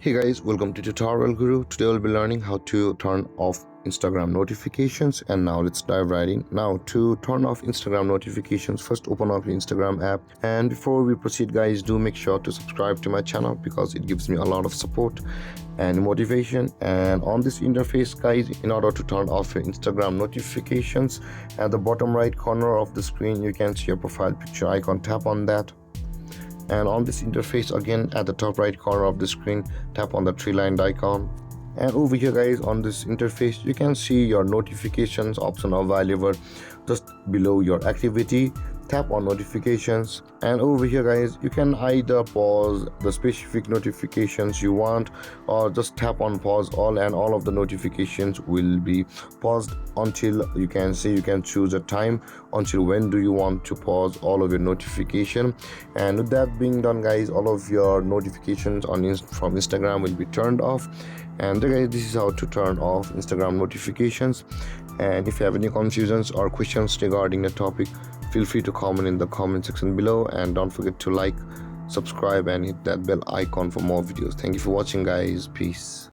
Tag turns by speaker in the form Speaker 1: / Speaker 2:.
Speaker 1: Hey guys, welcome to Tutorial Guru. Today we'll be learning how to turn off Instagram notifications, and now let's dive right in. Now to turn off Instagram notifications, first open up your Instagram app, and before we proceed guys, do make sure to subscribe to my channel because it gives me a lot of support and motivation. And on this interface guys, in order to turn off your Instagram notifications, at the bottom right corner of the screen you can see your profile picture icon. Tap on that, and on this interface again at the top right corner of the screen tap on the three-lined icon. And over here guys, on this interface you can see your notifications option available just below your activity. Tap on notifications, and over here guys you can either pause the specific notifications you want or just tap on pause all, and all of the notifications will be paused until you can choose a time until when do you want to pause all of your notification. And with that being done guys, all of your notifications from Instagram will be turned off. And guys, this is how to turn off Instagram notifications. And if you have any confusions or questions regarding the topic, feel free to comment in the comment section below, and don't forget to like, subscribe and hit that bell icon for more videos. Thank you for watching guys. Peace.